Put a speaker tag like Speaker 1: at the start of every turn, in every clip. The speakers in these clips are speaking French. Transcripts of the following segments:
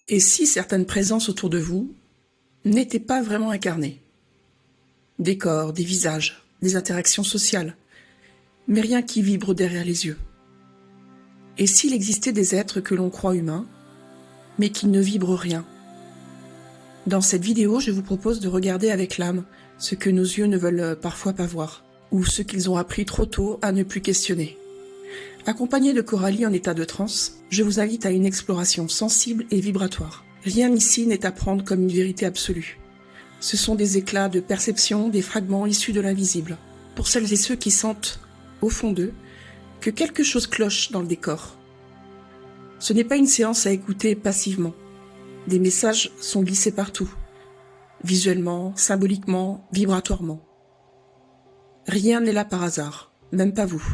Speaker 1: Et si certaines présences autour de vous n'étaient pas vraiment incarnées? Des corps, des visages, des interactions sociales, mais rien qui vibre derrière les yeux. Et s'il existait des êtres que l'on croit humains, mais qui ne vibrent rien? Dans cette vidéo, je vous propose de regarder avec l'âme ce que nos yeux ne veulent parfois pas voir, ou ce qu'ils ont appris trop tôt à ne plus questionner. Accompagnée de Coralie en état de transe, je vous invite à une exploration sensible et vibratoire. Rien ici n'est à prendre comme une vérité absolue. Ce sont des éclats de perception, des fragments issus de l'invisible. Pour celles et ceux qui sentent, au fond d'eux, que quelque chose cloche dans le décor. Ce n'est pas une séance à écouter passivement. Des messages sont glissés partout, visuellement, symboliquement, vibratoirement. Rien n'est là par hasard, même pas vous.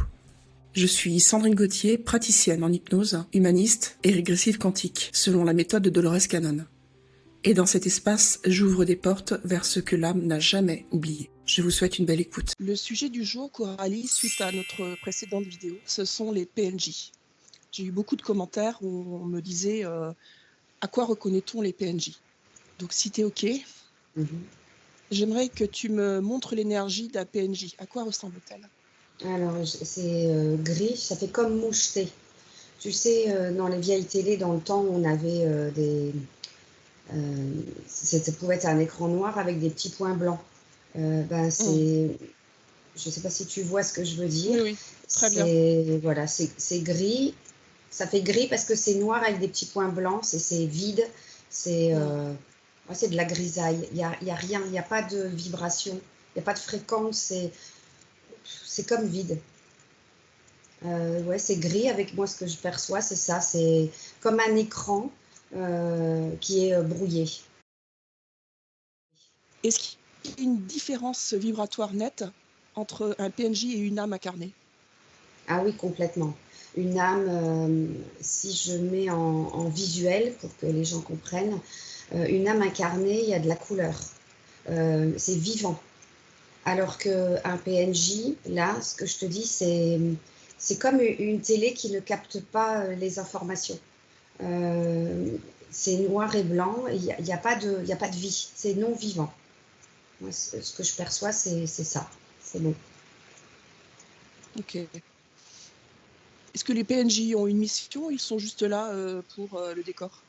Speaker 1: Je suis Sandrine Gauthier, praticienne en hypnose, humaniste et régressive quantique, selon la méthode de Dolores Cannon. Et dans cet espace, j'ouvre des portes vers ce que l'âme n'a jamais oublié. Je vous souhaite une belle écoute. Le sujet du jour, Coralie, suite à notre précédente vidéo, ce sont les PNJ. J'ai eu beaucoup de commentaires où on me disait à quoi reconnaît-on les PNJ? Donc si tu es OK, j'aimerais que tu me montres l'énergie d'un PNJ. À quoi ressemble-t-elle?
Speaker 2: Alors, c'est gris, ça fait comme moucheté. Tu sais, dans les vieilles télés, dans le temps, on avait ça pouvait être un écran noir avec des petits points blancs. Je ne sais pas si tu vois ce que je veux dire.
Speaker 1: Oui, très bien.
Speaker 2: Voilà, c'est gris. Ça fait gris parce que c'est noir avec des petits points blancs. C'est vide. C'est de la grisaille. Il y a rien. Il n'y a pas de vibration. Il n'y a pas de fréquence. C'est comme vide. Ouais, c'est gris avec moi, ce que je perçois, c'est ça. C'est comme un écran qui est brouillé.
Speaker 1: Est-ce qu'il y a une différence vibratoire nette entre un PNJ et une âme incarnée?
Speaker 2: Ah oui, complètement. Une âme, si je mets en visuel pour que les gens comprennent, une âme incarnée, il y a de la couleur. C'est vivant. Alors qu'un PNJ, là, ce que je te dis, c'est comme une télé qui ne capte pas les informations. C'est noir et blanc, il y a pas de vie, c'est non vivant. Moi, ce que je perçois, c'est ça, c'est bon.
Speaker 1: Ok. Est-ce que les PNJ ont une mission ou ils sont juste là pour le décor?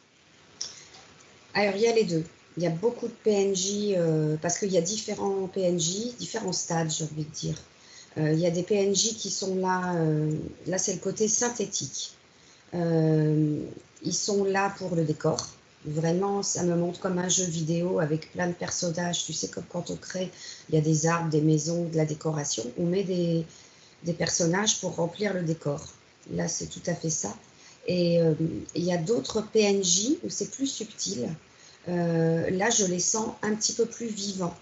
Speaker 2: Alors, il y a les deux. Il y a beaucoup de PNJ, parce qu'il y a différents PNJ, différents stades, j'ai envie de dire. Il y a des PNJ qui sont là, là c'est le côté synthétique. Ils sont là pour le décor. Vraiment, ça me montre comme un jeu vidéo avec plein de personnages. Tu sais, comme quand on crée, il y a des arbres, des maisons, de la décoration. On met des personnages pour remplir le décor. Là, c'est tout à fait ça. Et il y a d'autres PNJ où c'est plus subtil. Là, je les sens un petit peu plus vivants.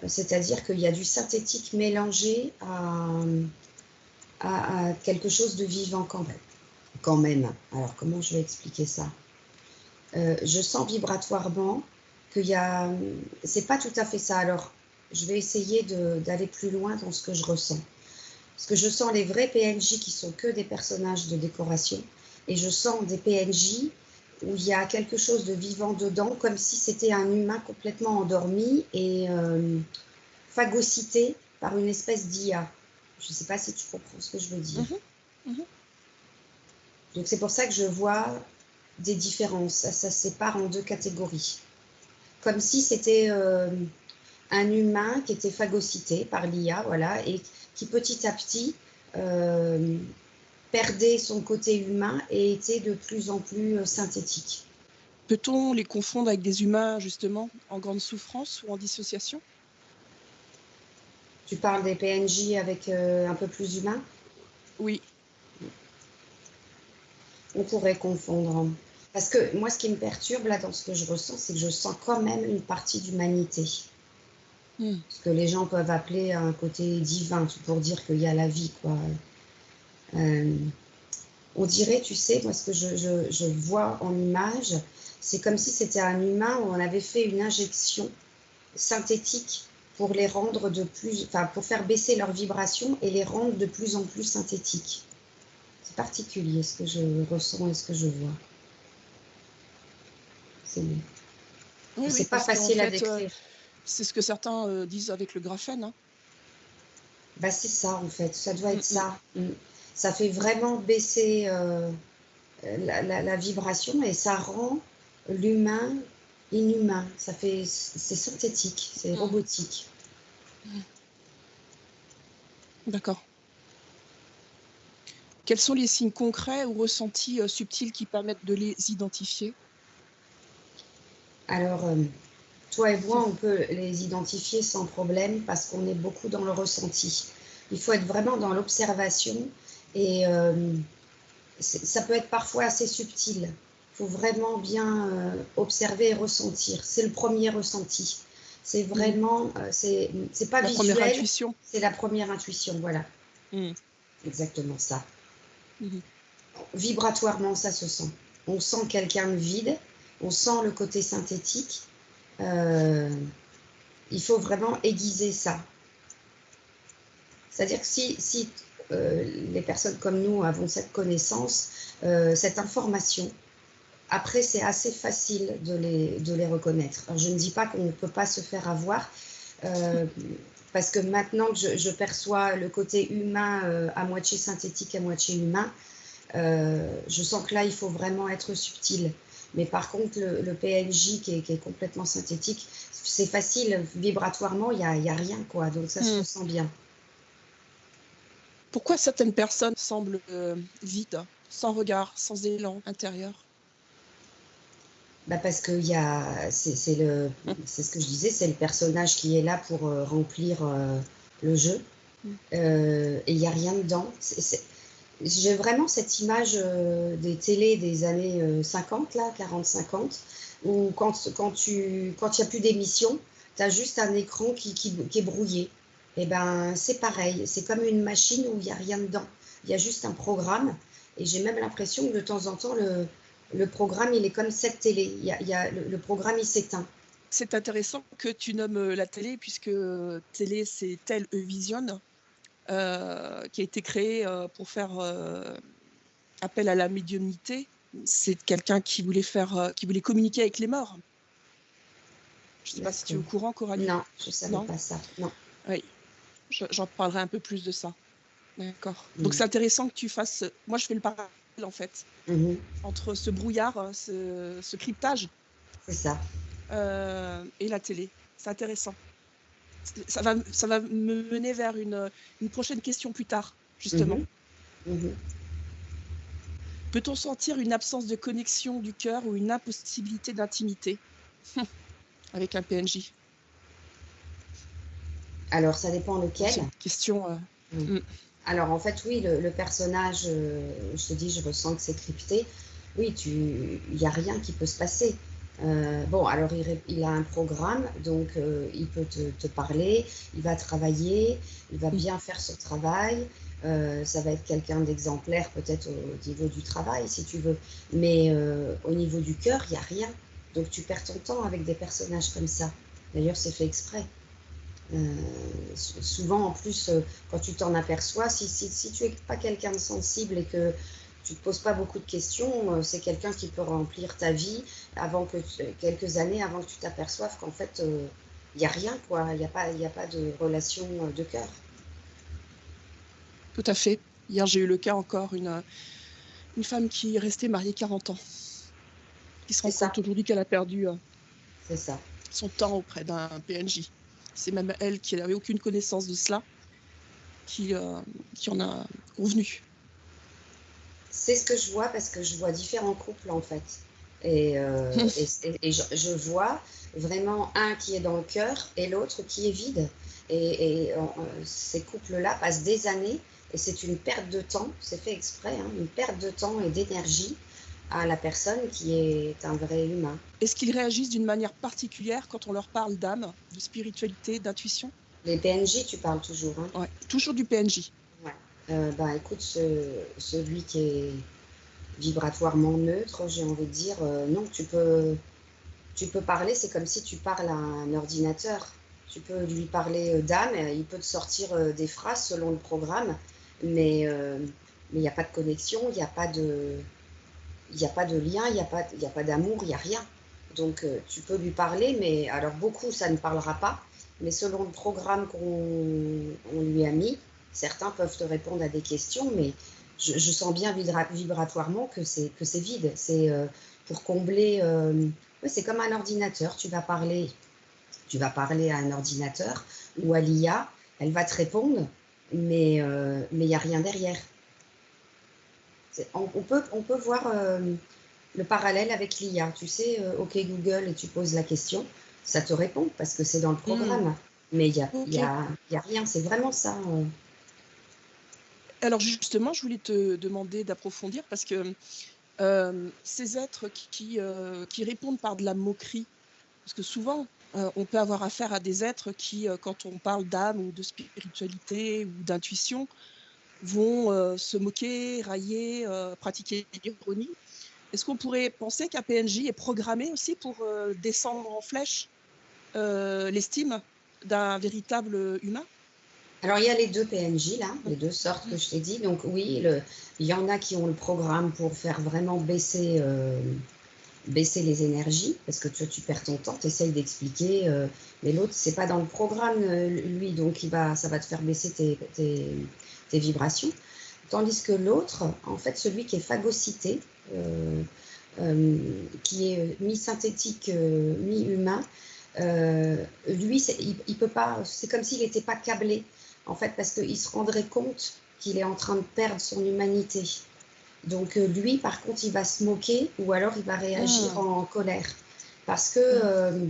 Speaker 2: C'est-à-dire qu'il y a du synthétique mélangé à quelque chose de vivant quand même. Alors, comment je vais expliquer ça? Je sens vibratoirement qu'il y a... C'est pas tout à fait ça. Alors, je vais essayer d'aller plus loin dans ce que je ressens. Parce que je sens les vrais PNJ qui sont que des personnages de décoration. Et je sens des PNJ où il y a quelque chose de vivant dedans, comme si c'était un humain complètement endormi et phagocyté par une espèce d'IA. Je ne sais pas si tu comprends ce que je veux dire. Donc c'est pour ça que je vois des différences. Ça se sépare en deux catégories. Comme si c'était un humain qui était phagocyté par l'IA, voilà, et qui petit à petit perdait son côté humain et était de plus en plus synthétique.
Speaker 1: Peut-on les confondre avec des humains, justement, en grande souffrance ou en dissociation?
Speaker 2: Tu parles des PNJ avec un peu plus humain?
Speaker 1: Oui.
Speaker 2: On pourrait confondre. Parce que moi, ce qui me perturbe là dans ce que je ressens, c'est que je sens quand même une partie d'humanité. Ce que les gens peuvent appeler un côté divin, pour dire qu'il y a la vie, quoi. On dirait, tu sais, moi, ce que je vois en image, c'est comme si c'était un humain où on avait fait une injection synthétique pour les rendre pour faire baisser leur vibration et les rendre de plus en plus synthétiques. C'est particulier ce que je ressens et ce que je vois. C'est
Speaker 1: Oui, oui,
Speaker 2: c'est pas
Speaker 1: parce qu'en
Speaker 2: facile à
Speaker 1: fait,
Speaker 2: décrire.
Speaker 1: c'est ce que certains disent avec le graphène, hein.
Speaker 2: Bah, c'est ça, en fait, ça doit être
Speaker 1: Mm, mm.
Speaker 2: ça. Ça fait vraiment baisser, la vibration et ça rend l'humain inhumain. C'est synthétique, c'est
Speaker 1: Mm.
Speaker 2: robotique.
Speaker 1: D'accord. Quels sont les signes concrets ou ressentis subtils qui permettent de les identifier?
Speaker 2: Alors, toi et moi, on peut les identifier sans problème parce qu'on est beaucoup dans le ressenti. Il faut être vraiment dans l'observation et ça peut être parfois assez subtil. Il faut vraiment bien observer et ressentir. C'est le premier ressenti. C'est
Speaker 1: Mhm.
Speaker 2: vraiment, c'est pas
Speaker 1: La première
Speaker 2: visuel,
Speaker 1: intuition.
Speaker 2: c'est la première intuition. Voilà,
Speaker 1: Mhm.
Speaker 2: exactement ça.
Speaker 1: Mhm.
Speaker 2: Vibratoirement, ça se sent. On sent quelqu'un de vide, on sent le côté synthétique. Euh, il faut vraiment aiguiser ça. C'est-à-dire que si les personnes comme nous avons cette connaissance, cette information, après c'est assez facile de les reconnaître. Alors je ne dis pas qu'on ne peut pas se faire avoir, euh, parce que maintenant que je perçois le côté humain à moitié synthétique, à moitié humain, je sens que là il faut vraiment être subtil. Mais par contre, le PNJ qui est complètement synthétique, c'est facile, vibratoirement, il y a rien, quoi. Donc ça se
Speaker 1: Mhm.
Speaker 2: ressent bien.
Speaker 1: Pourquoi certaines personnes semblent vides, sans regard, sans élan intérieur?
Speaker 2: Bah parce que
Speaker 1: Mhm.
Speaker 2: c'est ce que je disais, c'est le personnage qui est là pour remplir le jeu.
Speaker 1: Mhm.
Speaker 2: Et il n'y a rien dedans. J'ai vraiment cette image des télés des années 50, là, 40-50, où quand il n'y a plus d'émission, tu as juste un écran qui est brouillé. Et ben, c'est pareil, c'est comme une machine où il n'y a rien dedans. Il y a juste un programme. Et j'ai même l'impression que de temps en temps, le programme, il est comme cette télé. Le programme, il s'éteint.
Speaker 1: C'est intéressant que tu nommes la télé, puisque télé, c'est Television, qui a été créé pour faire appel à la médiumnité. C'est quelqu'un qui voulait communiquer avec les morts. Je ne sais pas si tu es
Speaker 2: D'accord.
Speaker 1: au courant, Coralie.
Speaker 2: Non, je ne savais
Speaker 1: Non?
Speaker 2: pas ça. Non.
Speaker 1: Oui, j'en parlerai un peu plus de ça. D'accord. Donc
Speaker 2: Mm.
Speaker 1: c'est intéressant que tu fasses. Moi, je fais le parallèle en fait
Speaker 2: Mhm.
Speaker 1: entre ce brouillard, ce cryptage
Speaker 2: C'est ça.
Speaker 1: et la télé. C'est intéressant. Ça va me mener vers une prochaine question plus tard, justement.
Speaker 2: Mhm. Mhm.
Speaker 1: Peut-on sentir une absence de connexion du cœur ou une impossibilité d'intimité avec un PNJ?
Speaker 2: Alors, ça dépend
Speaker 1: Bon,
Speaker 2: lequel.
Speaker 1: c'est une question.
Speaker 2: Mm.
Speaker 1: Mm,
Speaker 2: Alors, en fait, oui, le personnage, je te dis, je ressens que c'est crypté. Oui, il n'y a rien qui peut se passer. Bon, alors il a un programme, donc il peut te parler, il va travailler, il va
Speaker 1: mm.
Speaker 2: bien faire son travail. Ça va être quelqu'un d'exemplaire peut-être au niveau du travail, si tu veux. Mais au niveau du cœur, il n'y a rien. Donc tu perds ton temps avec des personnages comme ça. D'ailleurs, c'est fait exprès. Souvent, en plus, quand tu t'en aperçois, si tu n'es pas quelqu'un de sensible et que tu ne te poses pas beaucoup de questions, c'est quelqu'un qui peut remplir ta vie quelques années avant que tu t'aperçoives qu'en fait, il n'y a rien, quoi. Il y a pas de relation de cœur.
Speaker 1: Tout à fait. Hier, j'ai eu le cas encore, une femme qui est restée mariée 40 ans, qui se
Speaker 2: C'est
Speaker 1: rend
Speaker 2: ça,
Speaker 1: compte aujourd'hui qu'elle a perdu
Speaker 2: c'est ça.
Speaker 1: son temps auprès d'un PNJ. C'est même elle qui n'avait aucune connaissance de cela, qui, euh, qui en a convenu.
Speaker 2: C'est ce que je vois parce que je vois différents couples en fait. Et je vois vraiment un qui est dans le cœur et l'autre qui est vide. Ces couples-là passent des années et c'est une perte de temps, c'est fait exprès, hein, une perte de temps et d'énergie à la personne qui est un vrai humain.
Speaker 1: Est-ce qu'ils réagissent d'une manière particulière quand on leur parle d'âme, de spiritualité, d'intuition?
Speaker 2: Les PNJ, tu parles toujours, hein.
Speaker 1: Ouais, toujours du PNJ.
Speaker 2: Ouais. Bah écoute, celui qui est vibratoirement neutre, j'ai envie de dire, non, tu peux parler, c'est comme si tu parles à un ordinateur. Tu peux lui parler d'âme, il peut te sortir des phrases selon le programme, mais il n'y a pas de connexion, il n'y a pas de lien, il y a pas d'amour, il n'y a rien. Donc, tu peux lui parler, mais alors beaucoup, ça ne parlera pas. Mais selon le programme qu'on lui a mis, certains peuvent te répondre à des questions, mais je sens bien vibratoirement que c'est vide. C'est pour combler. Ouais, c'est comme un ordinateur. Tu vas parler à un ordinateur ou à l'IA, elle va te répondre, mais il n'y a rien derrière. On peut voir le parallèle avec l'IA. Tu sais, OK Google, et tu poses la question, ça te répond parce que c'est dans le
Speaker 1: Hmm,
Speaker 2: programme. Mais
Speaker 1: ok.
Speaker 2: y a rien, c'est vraiment ça.
Speaker 1: Alors justement, je voulais te demander d'approfondir parce que ces êtres qui répondent par de la moquerie, parce que souvent, on peut avoir affaire à des êtres qui, quand on parle d'âme ou de spiritualité ou d'intuition, vont se moquer, railler, pratiquer l'ironie. Est-ce qu'on pourrait penser qu'un PNJ est programmé aussi pour descendre en flèche l'estime d'un véritable humain?
Speaker 2: Alors, il y a les 2 PNJ là, les 2 sortes que je t'ai dit. Donc oui, il y en a qui ont le programme pour faire vraiment baisser les énergies, parce que tu perds ton temps, tu essayes d'expliquer, mais l'autre, c'est pas dans le programme, lui, donc ça va te faire baisser tes vibrations. Tandis que l'autre, en fait, celui qui est phagocyté, euh, qui est mi-synthétique, mi-humain, lui, il peut pas, c'est comme s'il n'était pas câblé, en fait, parce qu'il se rendrait compte qu'il est en train de perdre son humanité. Donc lui, par contre, il va se moquer ou alors il va réagir
Speaker 1: Hmm,
Speaker 2: en colère. Parce que
Speaker 1: hmm.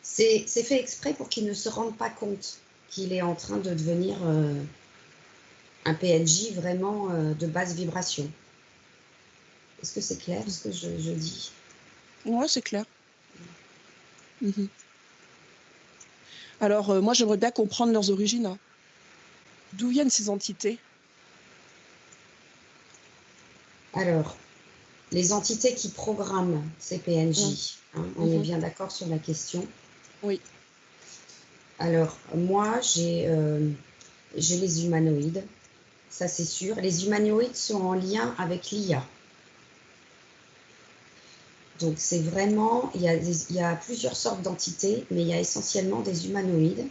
Speaker 2: c'est fait exprès pour qu'il ne se rende pas compte qu'il est en train de devenir un PNJ vraiment de basse vibration. Est-ce que c'est clair ce que je dis?
Speaker 1: Ouais, c'est clair. Mhm. Alors, moi, j'aimerais bien comprendre leurs origines, hein. D'où viennent ces entités?
Speaker 2: Alors, les entités qui programment ces
Speaker 1: Hmm,
Speaker 2: PNJ, hein, on est
Speaker 1: mhm.
Speaker 2: bien d'accord sur la question.
Speaker 1: Oui.
Speaker 2: Alors, moi, j'ai les humanoïdes, ça c'est sûr. Les humanoïdes sont en lien avec l'IA. Donc c'est vraiment, il y a plusieurs sortes d'entités, mais il y a essentiellement des humanoïdes.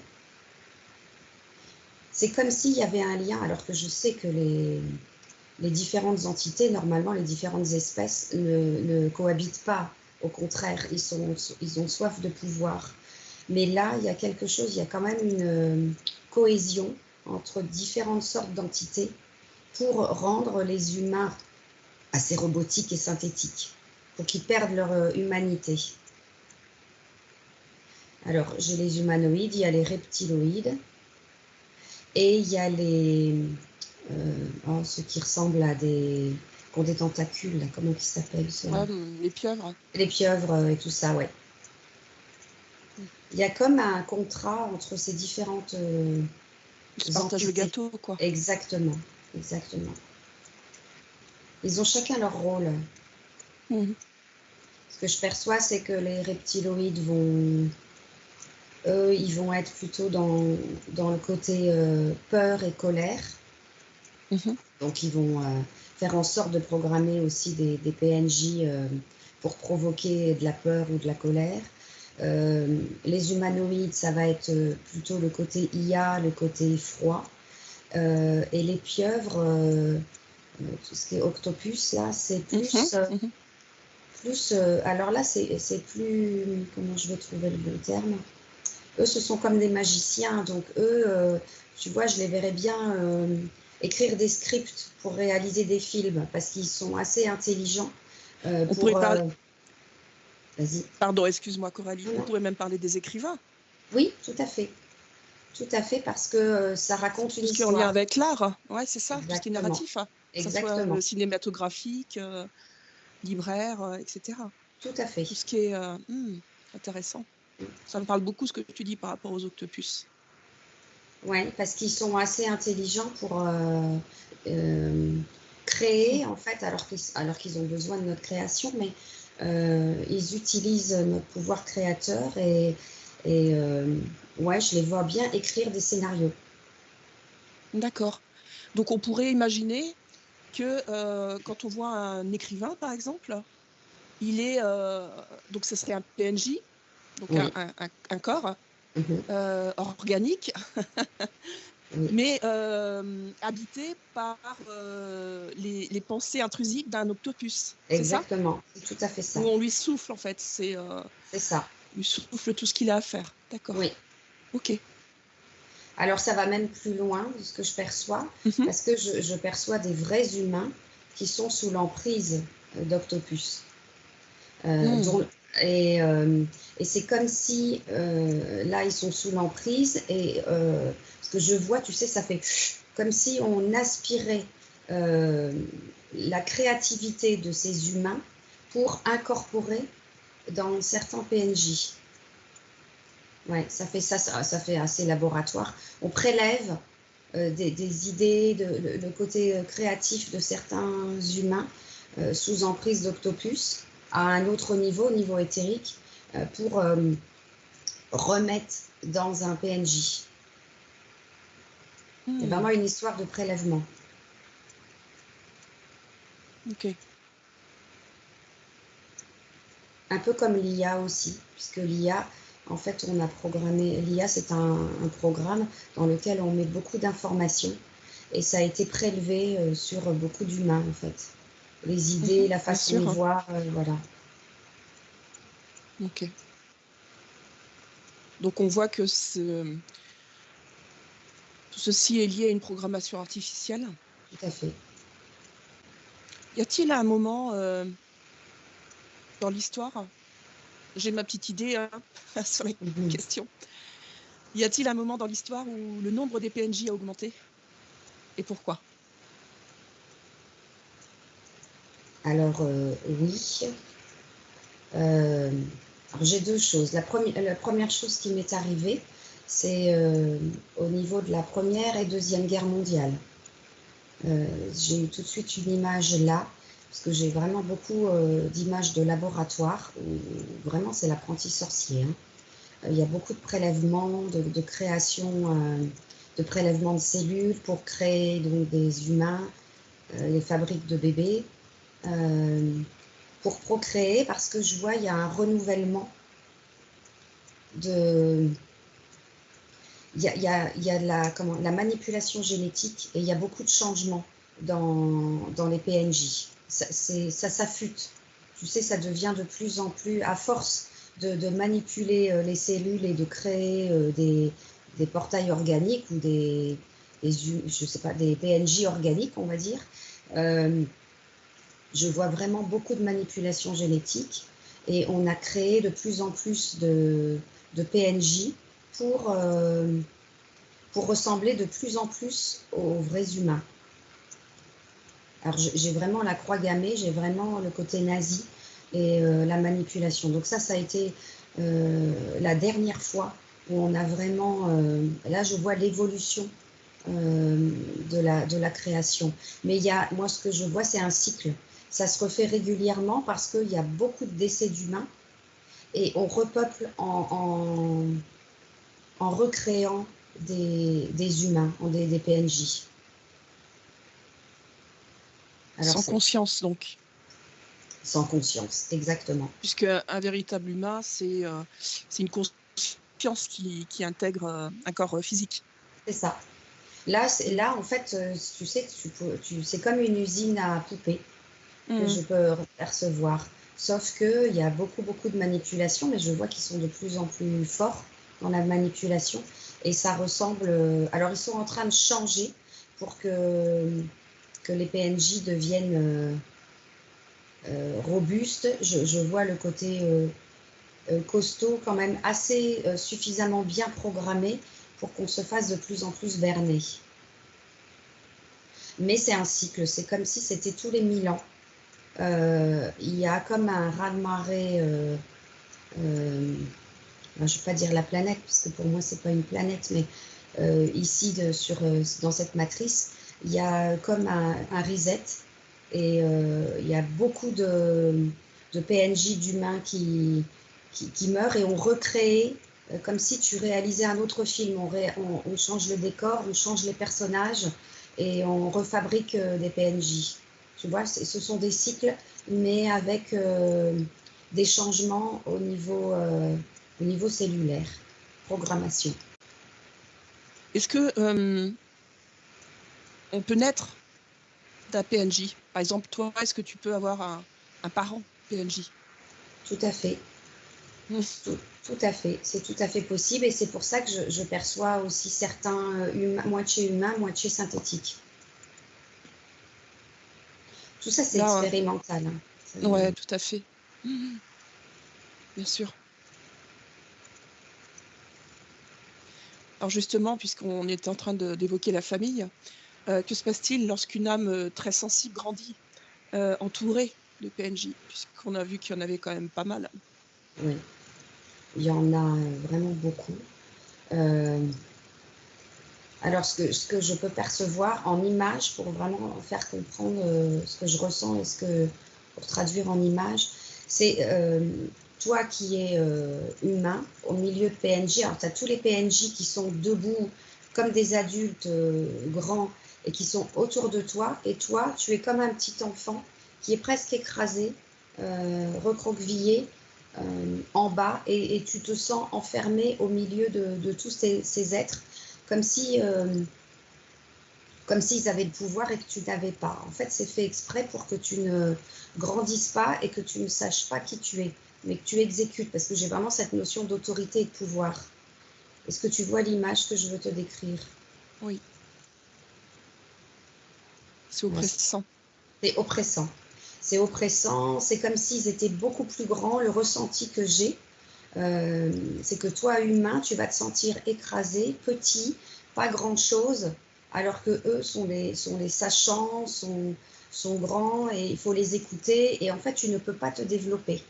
Speaker 2: C'est comme s'il y avait un lien, alors que je sais que les différentes entités, normalement les différentes espèces ne cohabitent pas. Au contraire, ils ont soif de pouvoir. Mais là, il y a quelque chose, il y a quand même une cohésion entre différentes sortes d'entités pour rendre les humains assez robotiques et synthétiques, pour qu'ils perdent leur humanité. Alors, j'ai les humanoïdes, il y a les reptiloïdes et il y a ceux qui ressemblent à des, qui ont des tentacules, là, comment ils s'appellent ceux-là?
Speaker 1: Ouais, les pieuvres.
Speaker 2: Les pieuvres et tout ça, ouais.
Speaker 1: Hmm.
Speaker 2: Il y a comme un contrat entre ces différentes
Speaker 1: Ils se partagent le
Speaker 2: entités.
Speaker 1: gâteau, quoi.
Speaker 2: Exactement, exactement. Ils ont chacun leur rôle.
Speaker 1: Mhm.
Speaker 2: Ce que je perçois, c'est que les reptiloïdes eux, ils vont être plutôt dans le côté peur et colère.
Speaker 1: Mhm.
Speaker 2: Donc, ils vont faire en sorte de programmer aussi des PNJ pour provoquer de la peur ou de la colère. Les humanoïdes, ça va être plutôt le côté IA, le côté froid. Et les pieuvres, tout ce qui est octopus, là, c'est
Speaker 1: Mhm.
Speaker 2: plus,
Speaker 1: Mhm.
Speaker 2: alors là, c'est plus, comment je vais trouver le bon terme? Eux, ce sont comme des magiciens, donc eux, tu vois, je les verrais bien écrire des scripts pour réaliser des films, parce qu'ils sont assez intelligents
Speaker 1: On pourrait
Speaker 2: pour...
Speaker 1: parler.
Speaker 2: Vas-y.
Speaker 1: Pardon, excuse-moi, Coralie.
Speaker 2: Non,
Speaker 1: On
Speaker 2: non.
Speaker 1: pourrait même parler des écrivains.
Speaker 2: Oui, tout à fait. Tout à fait, parce que ça raconte une
Speaker 1: Tout ce qui est en lien
Speaker 2: histoire.
Speaker 1: avec l'art. Ouais, c'est ça. Tout ce qui est
Speaker 2: Exactement.
Speaker 1: narratif, hein. Que ça soit
Speaker 2: Exactement.
Speaker 1: cinématographique, libraire, etc.
Speaker 2: Tout à fait.
Speaker 1: Tout ce qui est intéressant. Ça me parle beaucoup ce que tu dis par rapport aux octopus.
Speaker 2: Ouais, parce qu'ils sont assez intelligents pour euh, créer, en fait, alors qu'ils ont besoin de notre création, mais ils utilisent notre pouvoir créateur et ouais, je les vois bien écrire des scénarios.
Speaker 1: D'accord. Donc on pourrait imaginer que quand on voit un écrivain, par exemple, il est donc ce serait un PNJ, donc
Speaker 2: Oui.
Speaker 1: un corps
Speaker 2: Mhm.
Speaker 1: organique,
Speaker 2: Oui.
Speaker 1: mais habité par les pensées intrusives d'un octopus. C'est ça?
Speaker 2: Exactement. C'est tout à fait
Speaker 1: Où
Speaker 2: ça.
Speaker 1: on lui souffle en fait,
Speaker 2: C'est ça.
Speaker 1: lui souffle tout ce qu'il a à faire. D'accord.
Speaker 2: Oui.
Speaker 1: Ok.
Speaker 2: Alors ça va même plus loin de ce que je perçois,
Speaker 1: Mhm.
Speaker 2: parce que je perçois des vrais humains qui sont sous l'emprise d'Octopus.
Speaker 1: Mm.
Speaker 2: Dont, et et c'est comme si là ils sont sous l'emprise et ce que je vois, tu sais, ça fait comme si on aspirait euh, la créativité de ces humains pour incorporer dans certains PNJ. Ouais, ça fait assez laboratoire. On prélève des idées, le côté créatif de certains humains sous emprise d'Octopus à un autre niveau, au niveau éthérique, pour remettre dans un PNJ. C'est
Speaker 1: Mm.
Speaker 2: vraiment une histoire de prélèvement.
Speaker 1: Ok.
Speaker 2: Un peu comme l'IA aussi, puisque l'IA, en fait, on a programmé. L'IA, c'est un programme dans lequel on met beaucoup d'informations et ça a été prélevé sur beaucoup d'humains, en fait. Les idées,
Speaker 1: Mhm.
Speaker 2: la
Speaker 1: Bien
Speaker 2: façon de
Speaker 1: sûr.
Speaker 2: voir, voilà.
Speaker 1: Ok. Donc on voit que tout ceci est lié à une programmation artificielle.
Speaker 2: Tout à fait.
Speaker 1: Y a-t-il un moment dans l'histoire, j'ai ma petite idée hein, sur la
Speaker 2: Mhm.
Speaker 1: question, y a-t-il un moment dans l'histoire où le nombre des PNJ a augmenté et pourquoi?
Speaker 2: Alors, oui. Euh, alors j'ai deux choses. La première chose qui m'est arrivée, c'est au niveau de la Première et Deuxième Guerre mondiale. J'ai eu tout de suite une image là, parce que j'ai vraiment beaucoup d'images de laboratoire, où vraiment c'est l'apprenti sorcier, hein. Il y a beaucoup de prélèvements, de création, de prélèvements de cellules pour créer donc, des humains, les fabriques de bébés, euh, pour procréer, parce que je vois il y a un renouvellement de... Il y a la manipulation génétique et il y a beaucoup de changements dans les PNJ. Ça s'affûte. Tu sais, ça devient de plus en plus, à force de manipuler les cellules et de créer des portails organiques ou je sais pas, des PNJ organiques, on va dire. Euh, je vois vraiment beaucoup de manipulation génétique et on a créé de plus en plus de PNJ pour, pour ressembler de plus en plus aux vrais humains. Alors j'ai vraiment la croix gammée, j'ai vraiment le côté nazi et la manipulation. Donc ça a été la dernière fois où on a vraiment... là, je vois l'évolution de la création. Mais moi, ce que je vois, c'est un cycle. Ça se refait régulièrement parce qu'il y a beaucoup de décès d'humains et on repeuple en recréant des humains, des PNJ. Alors,
Speaker 1: Sans
Speaker 2: c'est
Speaker 1: conscience donc,
Speaker 2: sans conscience, exactement.
Speaker 1: puisque un véritable humain, c'est une conscience qui intègre un corps physique.
Speaker 2: C'est ça.
Speaker 1: Mm.
Speaker 2: Là en fait, tu sais, c'est comme une usine à poupées que
Speaker 1: Mm.
Speaker 2: je peux percevoir. Sauf qu'il y a beaucoup, beaucoup de manipulation, mais je vois qu'ils sont de plus en plus forts dans la manipulation. Et ça ressemble. Alors, ils sont en train de changer pour que les PNJ deviennent robustes. Je vois le côté costaud, quand même assez suffisamment bien programmé pour qu'on se fasse de plus en plus berner. Mais c'est un cycle, c'est comme si c'était tous les 1000 ans. Il y a comme un raz-de-marée, je ne vais pas dire la planète, parce que pour moi, ce n'est pas une planète, mais ici, dans cette matrice, il y a comme un reset, et il y a beaucoup de PNJ d'humains qui meurent, et on recrée, comme si tu réalisais un autre film. On change le décor, on change les personnages, et on refabrique des PNJ. Tu vois, ce sont des cycles. mais avec des changements au niveau cellulaire, programmation.
Speaker 1: Est-ce que on peut naître d'un PNJ? Par exemple, toi, est-ce que tu peux avoir un parent PNJ?
Speaker 2: Tout à fait. Tout à fait, c'est tout à fait possible et c'est pour ça que je perçois aussi certains moitié humains, moitié synthétiques. Tout ça, c'est
Speaker 1: Là,
Speaker 2: expérimental. Hein.
Speaker 1: ouais, tout à fait. Bien sûr. Alors justement, puisqu'on est en train d'évoquer la famille, que se passe-t-il lorsqu'une âme très sensible grandit, entourée de PNJ, puisqu'on a vu qu'il y en avait quand même pas mal?
Speaker 2: Oui, il y en a vraiment beaucoup. Euh, alors, ce que je peux percevoir en images, pour vraiment faire comprendre ce que je ressens et pour traduire en images, c'est toi qui es humain au milieu de PNJ. Alors, tu as tous les PNJ qui sont debout comme des adultes grands et qui sont autour de toi. Et toi, tu es comme un petit enfant qui est presque écrasé, recroquevillé en bas et tu te sens enfermé au milieu de tous ces êtres comme si, comme s'ils avaient le pouvoir et que tu n'avais pas. En fait, c'est fait exprès pour que tu ne grandisses pas et que tu ne saches pas qui tu es, mais que tu exécutes, parce que j'ai vraiment cette notion d'autorité et de pouvoir. Est-ce que tu vois l'image que je veux te décrire?
Speaker 1: Oui, c'est
Speaker 2: Ouais,
Speaker 1: oppressant.
Speaker 2: c'est oppressant. C'est oppressant, c'est comme s'ils étaient beaucoup plus grands. Le ressenti que j'ai, c'est que toi, humain, tu vas te sentir écrasé, petit, pas grand-chose, alors que eux sont les sachants, sont grands et il faut les écouter. Et en fait, tu ne peux pas te développer.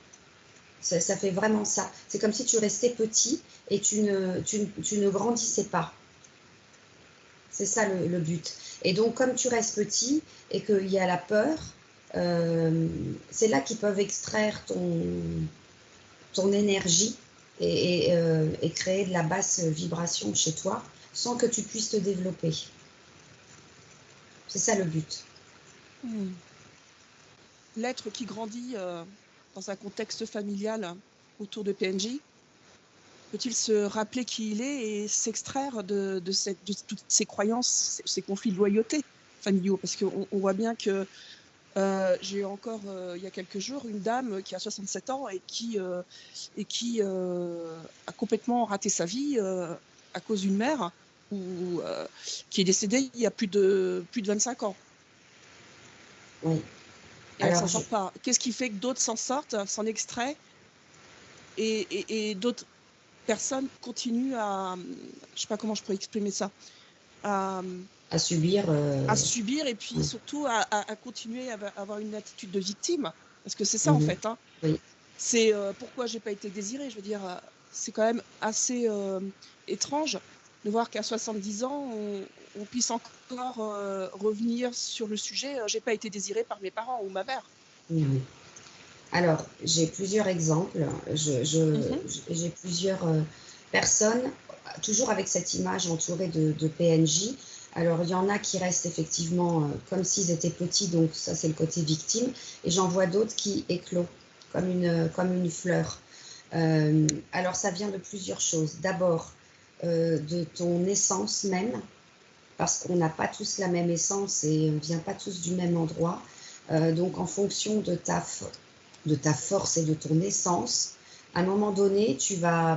Speaker 2: Ça fait vraiment ça. C'est comme si tu restais petit et tu ne grandissais pas. C'est ça le but. Et donc, comme tu restes petit et qu'il y a la peur, c'est là qu'ils peuvent extraire ton énergie et créer de la basse vibration chez toi sans que tu puisses te développer. C'est ça le but.
Speaker 1: Hmm. L'être qui grandit dans un contexte familial autour de PNJ, peut-il se rappeler qui il est et s'extraire de toutes ces croyances, ces conflits de loyauté familiaux? Parce qu'on voit bien que j'ai eu encore, il y a quelques jours, une dame qui a 67 ans et qui a complètement raté sa vie à cause d'une mère qui est décédée il y a plus de 25 ans.
Speaker 2: Oui.
Speaker 1: Et elle s'en
Speaker 2: Alors,
Speaker 1: sort pas. Qu'est-ce qui fait que d'autres s'en sortent, s'en extraient, et d'autres personnes continuent à, je sais pas comment je pourrais exprimer ça, à,
Speaker 2: à subir.
Speaker 1: à subir et puis
Speaker 2: Oui.
Speaker 1: surtout à continuer à avoir une attitude de victime? Parce que c'est ça en
Speaker 2: Mhm.
Speaker 1: fait, hein.
Speaker 2: Oui.
Speaker 1: C'est pourquoi j'ai pas été désirée. Je veux dire, c'est quand même assez étrange de voir qu'à 70 ans, on puisse encore revenir sur le sujet. J'ai pas été désirée par mes parents ou ma mère.
Speaker 2: Mhm. Alors, j'ai plusieurs exemples.
Speaker 1: Mhm.
Speaker 2: J'ai plusieurs personnes, toujours avec cette image entourée de PNJ. Alors, il y en a qui restent effectivement comme s'ils étaient petits, donc ça, c'est le côté victime. Et j'en vois d'autres qui éclosent comme une fleur. Alors, ça vient de plusieurs choses. D'abord, de ton essence même, parce qu'on n'a pas tous la même essence et on ne vient pas tous du même endroit. Donc, en fonction de ta force et de ton essence, à un moment donné, tu vas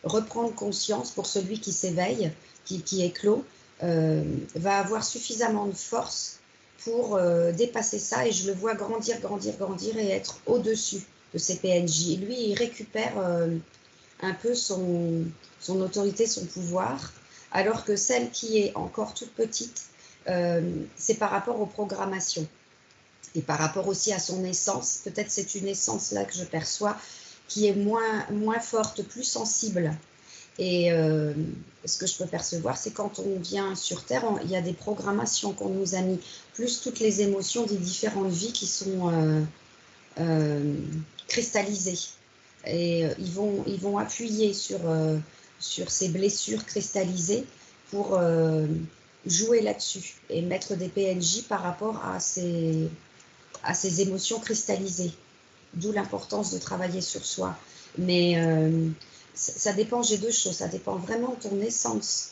Speaker 2: reprendre conscience pour celui qui s'éveille, qui éclot, va avoir suffisamment de force pour dépasser ça et je le vois grandir, grandir, grandir et être au-dessus de ces PNJ. Et lui, il récupère un peu son autorité, son pouvoir, alors que celle qui est encore toute petite, c'est par rapport aux programmations et par rapport aussi à son essence. Peut-être c'est une essence là que je perçois qui est moins forte, plus sensible. Et ce que je peux percevoir, c'est quand on vient sur Terre, il y a des programmations qu'on nous a mis, plus toutes les émotions des différentes vies qui sont cristallisées. Et ils vont appuyer sur ces blessures cristallisées pour jouer là-dessus et mettre des PNJ par rapport à ces émotions cristallisées. D'où l'importance de travailler sur soi. Mais ça dépend, j'ai deux choses, ça dépend vraiment de ton essence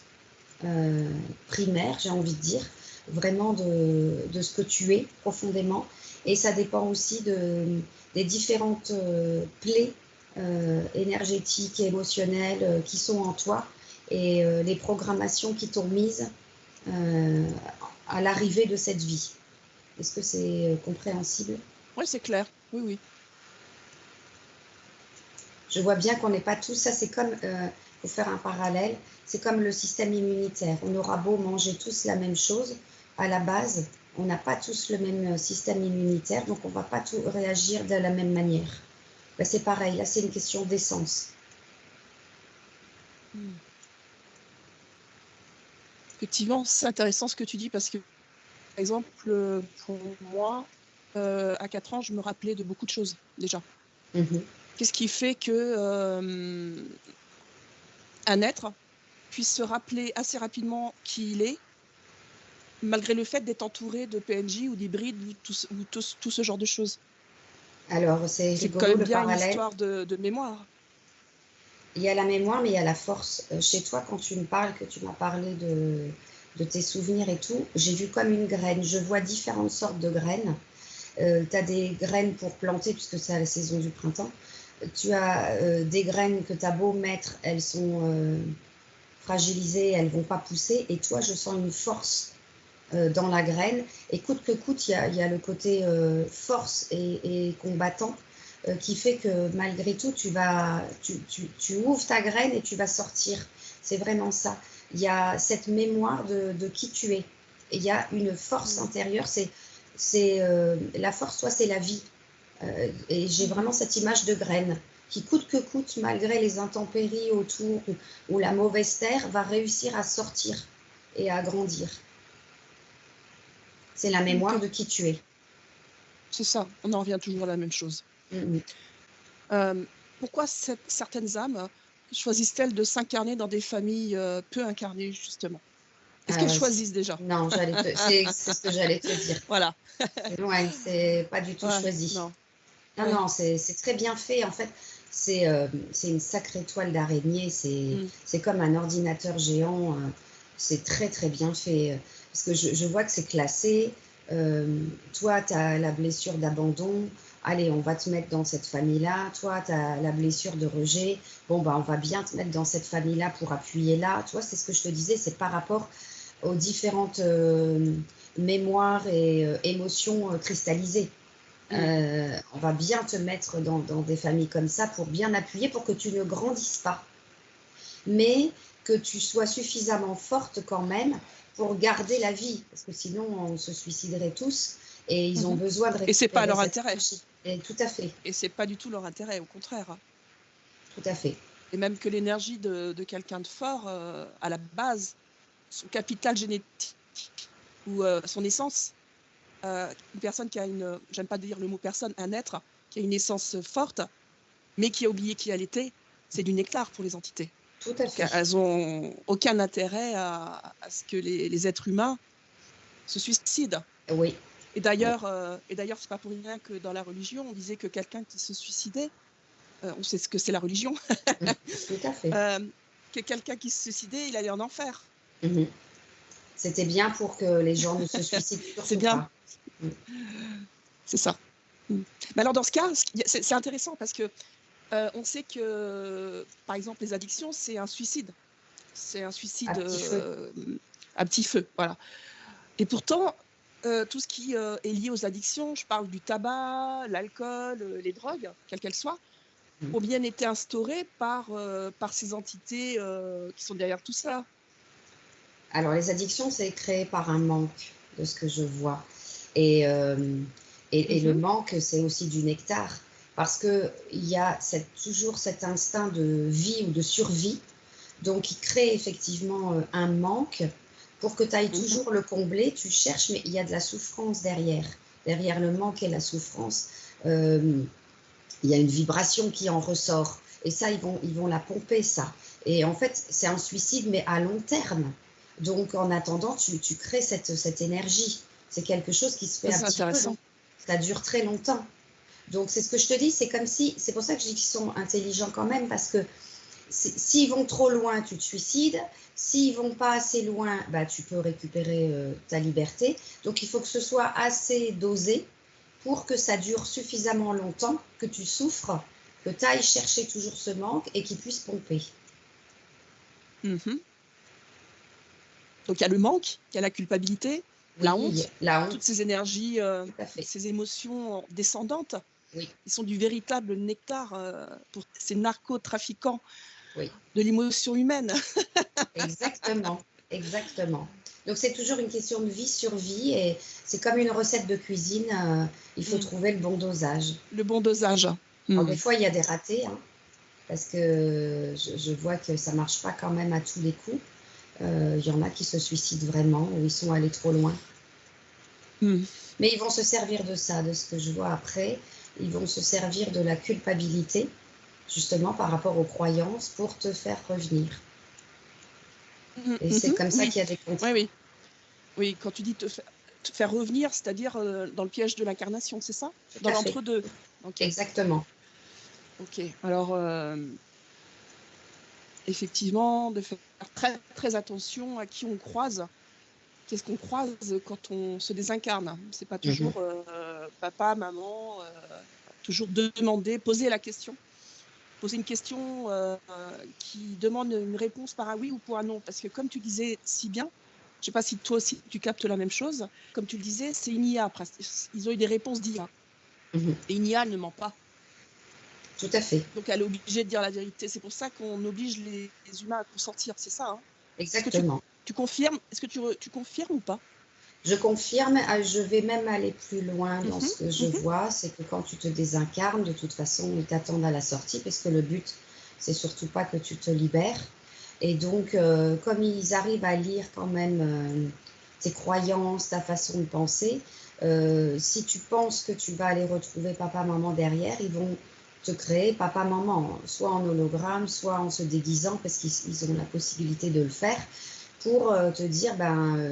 Speaker 2: primaire, j'ai envie de dire, vraiment de ce que tu es profondément. Et ça dépend aussi des différentes plaies énergétiques et émotionnelles qui sont en toi et les programmations qui t'ont mises à l'arrivée de cette vie. Est-ce que c'est compréhensible?
Speaker 1: Oui, c'est clair. Oui, oui.
Speaker 2: Je vois bien qu'on n'est pas tous, ça c'est comme, pour faire un parallèle, c'est comme le système immunitaire. On aura beau manger tous la même chose, à la base, on n'a pas tous le même système immunitaire, donc on ne va pas tout réagir de la même manière. Ben, c'est pareil, là c'est une question d'essence.
Speaker 1: Hmm. Effectivement, c'est intéressant ce que tu dis parce que, par exemple, pour moi, à 4 ans, je me rappelais de beaucoup de choses déjà. Qu'est-ce qui fait que un être puisse se rappeler assez rapidement qui il est, malgré le fait d'être entouré de PNJ ou d'hybrides ou tout ce genre de choses?
Speaker 2: Alors c'est
Speaker 1: C'est quand
Speaker 2: rigolo
Speaker 1: même
Speaker 2: le
Speaker 1: bien une
Speaker 2: parallèle.
Speaker 1: histoire de mémoire.
Speaker 2: Il y a la mémoire, mais il y a la force. Chez toi, quand tu me parles, que tu m'as parlé de tes souvenirs et tout, j'ai vu comme une graine. Je vois différentes sortes de graines. Tu as des graines pour planter, puisque c'est à la saison du printemps. Tu as des graines que tu as beau mettre, elles sont fragilisées, elles ne vont pas pousser. Et toi, je sens une force dans la graine. Et coûte que coûte, il y a le côté force et combattant qui fait que malgré tout, tu ouvres ta graine et tu vas sortir. C'est vraiment ça. Il y a cette mémoire de qui tu es. Et il y a une force intérieure. La force, toi, c'est la vie. Et j'ai vraiment cette image de graine qui, coûte que coûte, malgré les intempéries autour ou la mauvaise terre, va réussir à sortir et à grandir. C'est la mémoire de qui tu es.
Speaker 1: C'est ça, on en revient toujours à la même chose. Pourquoi certaines âmes choisissent-elles de s'incarner dans des familles peu incarnées, justement? Est-ce qu'elles choisissent déjà?
Speaker 2: Non, c'est ce que j'allais te dire.
Speaker 1: Voilà.
Speaker 2: Ouais, c'est pas du tout
Speaker 1: Ouais,
Speaker 2: choisi.
Speaker 1: non.
Speaker 2: Non,
Speaker 1: Ouais.
Speaker 2: non, c'est très bien fait. En fait, c'est une sacrée toile d'araignée. C'est comme un ordinateur géant. C'est très, très bien fait. Parce que je vois que c'est classé. Toi, tu as la blessure d'abandon. Allez, on va te mettre dans cette famille-là. Toi, tu as la blessure de rejet. Bon, bah, on va bien te mettre dans cette famille-là pour appuyer là. Tu vois, c'est ce que je te disais. C'est par rapport aux différentes mémoires et émotions cristallisées. On va bien te mettre dans des familles comme ça pour bien appuyer, pour que tu ne grandisses pas, mais que tu sois suffisamment forte quand même pour garder la vie, parce que sinon on se suiciderait tous et ils ont besoin de
Speaker 1: Et c'est pas
Speaker 2: récupérer
Speaker 1: leur
Speaker 2: cette
Speaker 1: intérêt.
Speaker 2: énergie. Et tout à fait.
Speaker 1: Et c'est pas du tout leur intérêt, au contraire.
Speaker 2: Tout à fait.
Speaker 1: Et même que l'énergie de quelqu'un de fort, à la base, son capital génétique ou son essence, une personne qui a j'aime pas dire le mot personne, un être qui a une essence forte, mais qui a oublié qui elle était, c'est du nectar pour les entités.
Speaker 2: Tout à fait.
Speaker 1: Elles ont aucun intérêt à ce que les êtres humains se suicident.
Speaker 2: Oui.
Speaker 1: Et d'ailleurs, c'est pas pour rien que dans la religion, on disait que quelqu'un qui se suicidait, on sait ce que c'est la religion,
Speaker 2: Tout à fait.
Speaker 1: que quelqu'un qui se suicidait, il allait en enfer.
Speaker 2: C'était bien pour que les gens ne se suicident surtout
Speaker 1: C'est bien.
Speaker 2: pas.
Speaker 1: C'est ça. Mais alors dans ce cas, c'est intéressant parce que on sait que, par exemple, les addictions, c'est un suicide. C'est un suicide à petit feu, voilà. Et pourtant, tout ce qui est lié aux addictions, je parle du tabac, l'alcool, les drogues, quelles qu'elles soient, ont bien été instaurées par ces entités qui sont derrière tout ça.
Speaker 2: Alors les addictions, c'est créé par un manque, de ce que je vois. Et le manque, c'est aussi du nectar, parce qu'il y a toujours cet instinct de vie ou de survie, donc il crée effectivement un manque. Pour que tu ailles toujours le combler, tu cherches, mais il y a de la souffrance derrière. Derrière le manque et la souffrance, il y a une vibration qui en ressort. Et ça, ils vont la pomper, ça. Et en fait, c'est un suicide, mais à long terme. Donc, en attendant, tu crées cette énergie. C'est quelque chose qui se fait un petit peu. Ça dure très longtemps. Donc, c'est ce que je te dis, c'est comme si, c'est pour ça que je dis qu'ils sont intelligents quand même, parce que s'ils vont trop loin, tu te suicides. S'ils vont pas assez loin, bah, tu peux récupérer ta liberté. Donc, il faut que ce soit assez dosé pour que ça dure suffisamment longtemps, que tu souffres, que tu ailles chercher toujours ce manque et qu'il puisse pomper.
Speaker 1: Mhm. Donc il y a le manque, il y a la culpabilité, la honte, toutes ces énergies, ces émotions descendantes.
Speaker 2: Oui.
Speaker 1: Ils sont du véritable nectar pour ces narcotrafiquants
Speaker 2: Oui.
Speaker 1: de l'émotion humaine.
Speaker 2: Exactement, exactement. Donc c'est toujours une question de vie-survie et c'est comme une recette de cuisine, il faut trouver le bon dosage.
Speaker 1: Le bon dosage.
Speaker 2: Alors des fois il y a des ratés, hein, parce que je vois que ça marche pas quand même à tous les coups. Il y en a qui se suicident vraiment ou ils sont allés trop loin. Mais ils vont se servir de ça, de ce que je vois après. Ils vont se servir de la culpabilité, justement par rapport aux croyances, pour te faire revenir. Et c'est comme ça qu'il y a des contrats.
Speaker 1: Oui, oui. Oui, quand tu dis te faire revenir, c'est-à-dire dans le piège de l'incarnation, c'est ça? Dans l'entre-deux.
Speaker 2: Okay. Exactement.
Speaker 1: Ok, alors effectivement, de faire très très attention à qui on croise. Qu'est-ce qu'on croise quand on se désincarne? C'est pas toujours papa, maman, toujours demander, poser la question. Poser une question qui demande une réponse par un oui ou pour un non. Parce que comme tu disais si bien, je ne sais pas si toi aussi tu captes la même chose, comme tu le disais, c'est une IA. Ils ont eu des réponses d'IA. Et une IA, elle ne ment pas.
Speaker 2: Tout à fait.
Speaker 1: Donc elle est obligée de dire la vérité. C'est pour ça qu'on oblige les humains à consentir, c'est ça, hein?
Speaker 2: Exactement.
Speaker 1: Tu confirmes? Est-ce que tu confirmes ou pas?
Speaker 2: Je confirme, je vais même aller plus loin dans ce que je vois, c'est que quand tu te désincarnes, de toute façon, ils t'attendent à la sortie, parce que le but, c'est surtout pas que tu te libères. Et donc, comme ils arrivent à lire quand même tes croyances, ta façon de penser, si tu penses que tu vas aller retrouver papa, maman derrière, ils vont te créer papa, maman, soit en hologramme, soit en se déguisant, parce qu'ils ont la possibilité de le faire, pour te dire,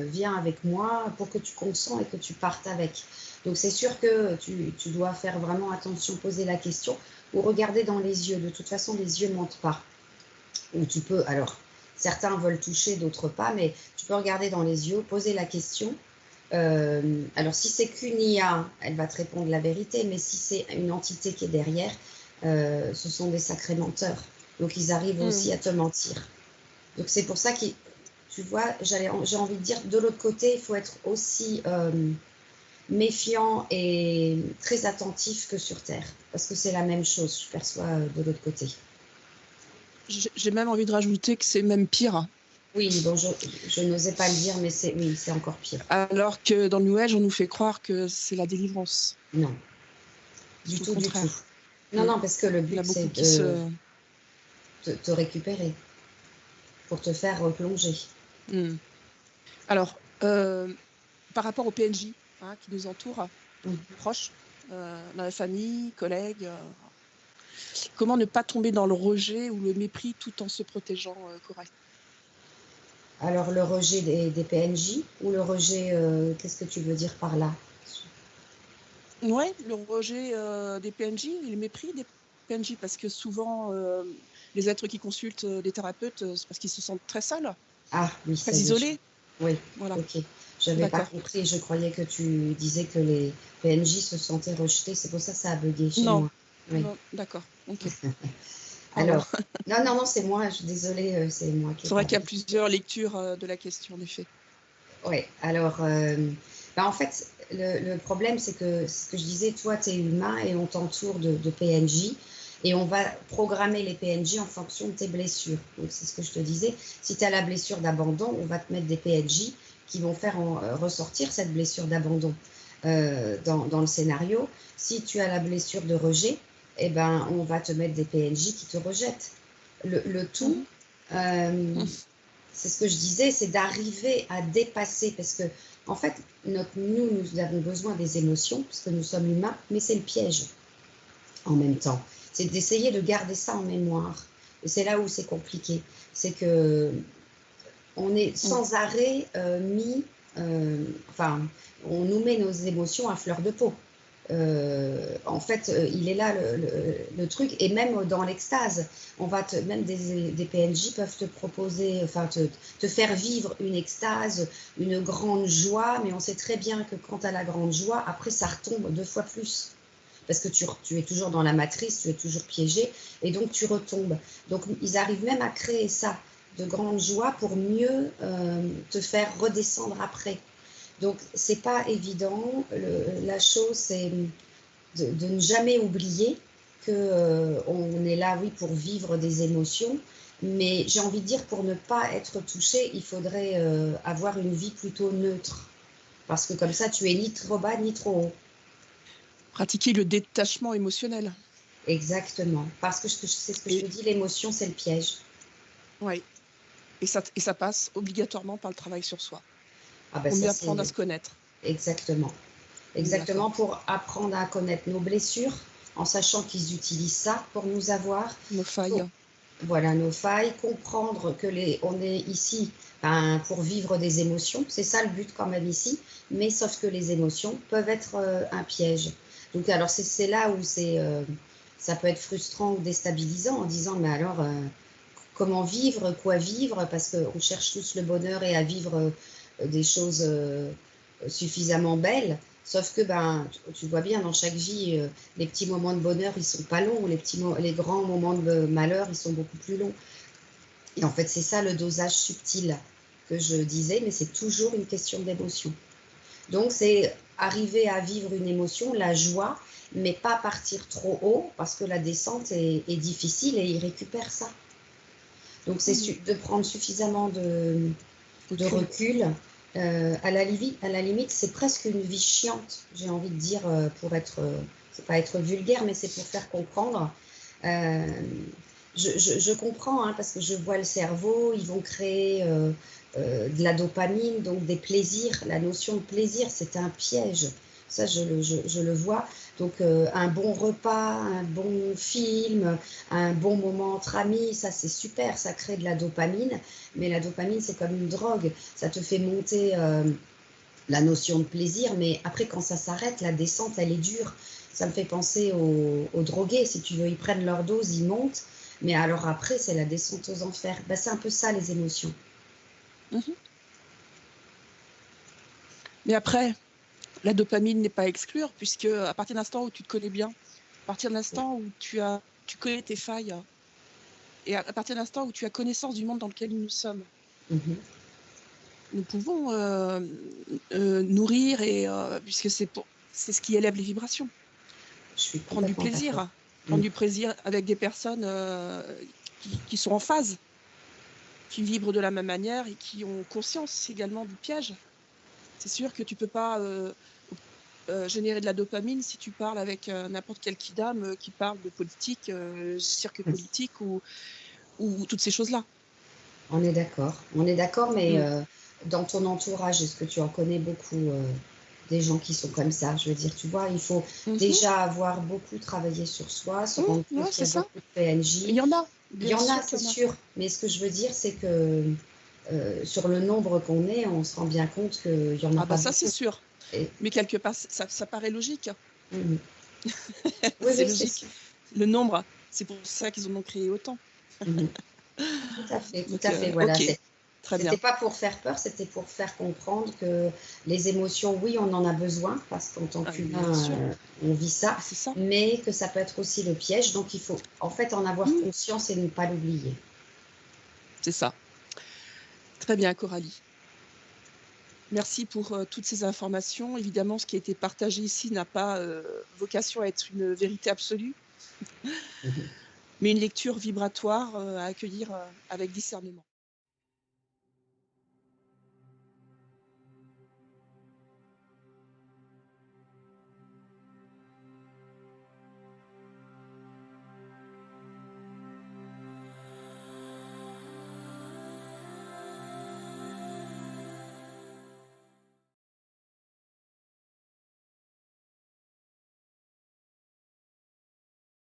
Speaker 2: viens avec moi, pour que tu consens et que tu partes avec. Donc c'est sûr que tu dois faire vraiment attention, poser la question ou regarder dans les yeux. De toute façon, les yeux ne mentent pas. Ou tu peux, alors, certains veulent toucher, d'autres pas, mais tu peux regarder dans les yeux, poser la question. Alors si c'est qu'une IA, elle va te répondre la vérité, mais si c'est une entité qui est derrière, ce sont des sacrés menteurs. Donc ils arrivent aussi à te mentir. Donc c'est pour ça que, tu vois, j'ai envie de dire, de l'autre côté, il faut être aussi méfiant et très attentif que sur Terre, parce que c'est la même chose, je perçois de l'autre côté.
Speaker 1: J'ai même envie de rajouter que c'est même pire.
Speaker 2: Oui, bon, je n'osais pas le dire, mais c'est encore pire.
Speaker 1: Alors que dans le New Age, on nous fait croire que c'est la délivrance.
Speaker 2: Non, du tout, du tout. Non, non, parce que le but, c'est de te récupérer pour te faire replonger.
Speaker 1: Alors, par rapport aux PNJ qui nous entourent, proches, dans la famille, collègues, comment ne pas tomber dans le rejet ou le mépris tout en se protégeant correctement?
Speaker 2: Alors, le rejet des PNJ ou le rejet, qu'est-ce que tu veux dire par là?
Speaker 1: Oui, le rejet des PNJ et le mépris des PNJ, parce que souvent, les êtres qui consultent des thérapeutes, c'est parce qu'ils se sentent très seuls, très isolés.
Speaker 2: Oui,
Speaker 1: voilà.
Speaker 2: Ok. Je n'avais pas compris, je croyais que tu disais que les PNJ se sentaient rejetés, c'est pour ça que ça a bugué chez moi. Oui.
Speaker 1: Non, d'accord, ok.
Speaker 2: Alors, non, c'est moi, je suis désolée, c'est moi qui ai
Speaker 1: C'est vrai qu'il y a plusieurs lectures de la question, en effet.
Speaker 2: Oui, alors, en fait, le problème, c'est que ce que je disais, toi, tu es humain et on t'entoure de PNJ et on va programmer les PNJ en fonction de tes blessures. Donc, c'est ce que je te disais. Si tu as la blessure d'abandon, on va te mettre des PNJ qui vont faire ressortir cette blessure d'abandon dans le scénario. Si tu as la blessure de rejet, eh ben, on va te mettre des PNJ qui te rejettent. Le tout, c'est ce que je disais, c'est d'arriver à dépasser, parce que en fait, nous avons besoin des émotions, parce que nous sommes humains, mais c'est le piège en même temps. C'est d'essayer de garder ça en mémoire. Et c'est là où c'est compliqué. C'est que on est sans arrêt on nous met nos émotions à fleur de peau. En fait, il est là le truc, et même dans l'extase, même des PNJ peuvent te proposer, enfin te faire vivre une extase, une grande joie, mais on sait très bien que quand tu as la grande joie, après ça retombe 2 fois plus. Parce que tu es toujours dans la matrice, tu es toujours piégé, et donc tu retombes. Donc ils arrivent même à créer ça, de grande joie, pour mieux te faire redescendre après. Donc c'est pas évident. La chose, c'est de ne jamais oublier que on est là, oui, pour vivre des émotions, mais j'ai envie de dire, pour ne pas être touché, il faudrait avoir une vie plutôt neutre, parce que comme ça, tu es ni trop bas ni trop haut.
Speaker 1: Pratiquer le détachement émotionnel.
Speaker 2: Exactement, parce que c'est ce que je te
Speaker 1: Et
Speaker 2: dis, l'émotion, c'est le piège.
Speaker 1: ouais, ça passe obligatoirement par le travail sur soi,
Speaker 2: Ah ben
Speaker 1: pour
Speaker 2: ça,
Speaker 1: mieux apprendre à
Speaker 2: c'est
Speaker 1: se connaître.
Speaker 2: exactement.
Speaker 1: On est
Speaker 2: Exactement,
Speaker 1: d'accord.
Speaker 2: pour apprendre à connaître nos blessures, en sachant qu'ils utilisent ça pour nous avoir.
Speaker 1: Nos failles.
Speaker 2: Voilà nos failles, comprendre que on est ici, ben, pour vivre des émotions, c'est ça le but quand même ici, mais sauf que les émotions peuvent être un piège. Donc alors c'est là où ça peut être frustrant ou déstabilisant, en disant mais alors comment vivre, quoi vivre, parce qu'on cherche tous le bonheur et à vivre des choses suffisamment belles. Sauf que ben, tu vois bien, dans chaque vie, les petits moments de bonheur, ils sont pas longs. Les grands moments de malheur, ils sont beaucoup plus longs. Et en fait, c'est ça le dosage subtil que je disais, mais c'est toujours une question d'émotion. Donc, c'est arriver à vivre une émotion, la joie, mais pas partir trop haut, parce que la descente est difficile et il récupère ça. Donc, c'est
Speaker 1: Mhm.
Speaker 2: de prendre suffisamment de
Speaker 1: Recul.
Speaker 2: recul. À la limite, c'est presque une vie chiante, j'ai envie de dire, pour être, c'est pas être vulgaire, mais c'est pour faire comprendre. Euh, je comprends, hein, parce que je vois le cerveau, ils vont créer de la dopamine, donc des plaisirs. La notion de plaisir, c'est un piège. Ça, je le vois. Donc, un bon repas, un bon film, un bon moment entre amis, ça, c'est super, ça crée de la dopamine. Mais la dopamine, c'est comme une drogue. Ça te fait monter la notion de plaisir, mais après, quand ça s'arrête, la descente, elle est dure. Ça me fait penser aux drogués, si tu veux. Ils prennent leur dose, ils montent, mais alors après, c'est la descente aux enfers. Ben, c'est un peu ça, les émotions.
Speaker 1: Mhm. Mais après, la dopamine n'est pas à exclure, puisque à partir de l'instant où tu te connais bien, à partir de l'instant où tu connais tes failles, et à partir de l'instant où tu as connaissance du monde dans lequel nous sommes,
Speaker 2: Mhm.
Speaker 1: nous pouvons nourrir, puisque c'est ce qui élève les vibrations.
Speaker 2: Je suis
Speaker 1: Prendre du
Speaker 2: complètement d'accord.
Speaker 1: plaisir,
Speaker 2: Mm.
Speaker 1: prendre du plaisir avec des personnes qui sont en phase, qui vibrent de la même manière et qui ont conscience également du piège. C'est sûr que tu peux pas générer de la dopamine si tu parles avec n'importe quel kidam qui parle de politique, cirque politique ou toutes ces choses-là.
Speaker 2: On est d'accord, mais
Speaker 1: Mm.
Speaker 2: dans ton entourage, est-ce que tu en connais beaucoup des gens qui sont comme ça? Je veux dire, tu vois, il faut
Speaker 1: Mhm.
Speaker 2: déjà avoir beaucoup travaillé sur soi, se rendre compte
Speaker 1: Ouais,
Speaker 2: qu'il
Speaker 1: c'est
Speaker 2: y a
Speaker 1: ça.
Speaker 2: beaucoup de PNJ.
Speaker 1: Il y en a,
Speaker 2: Il y
Speaker 1: bien
Speaker 2: en a,
Speaker 1: sûr
Speaker 2: c'est
Speaker 1: qu'il y en a.
Speaker 2: sûr, mais ce que je veux dire, c'est que sur le nombre qu'on est, on se rend bien compte qu'il n'y en a
Speaker 1: Ah bah
Speaker 2: pas
Speaker 1: ça, c'est
Speaker 2: beaucoup.
Speaker 1: sûr.
Speaker 2: Et,
Speaker 1: Mais quelque part, ça paraît logique.
Speaker 2: mhm. Oui,
Speaker 1: C'est
Speaker 2: oui, c'est
Speaker 1: logique.
Speaker 2: sûr.
Speaker 1: Le nombre, c'est pour ça qu'ils en ont créé autant.
Speaker 2: Mhm. Tout
Speaker 1: Donc,
Speaker 2: à fait, voilà.
Speaker 1: ok, très
Speaker 2: C'était
Speaker 1: bien.
Speaker 2: pas pour faire peur, c'était pour faire comprendre que les émotions, oui, on en a besoin, parce qu'en tant
Speaker 1: Ah, bien sûr,
Speaker 2: qu'humain, on vit ça,
Speaker 1: c'est ça.
Speaker 2: mais que ça peut être aussi le piège. Donc, il faut en fait en avoir
Speaker 1: Mm,
Speaker 2: conscience et ne pas l'oublier.
Speaker 1: c'est ça. Très bien, Coralie. Merci pour toutes ces informations. Évidemment, ce qui a été partagé ici n'a pas vocation à être une vérité absolue,
Speaker 2: Mhm.
Speaker 1: mais une lecture vibratoire à accueillir avec discernement.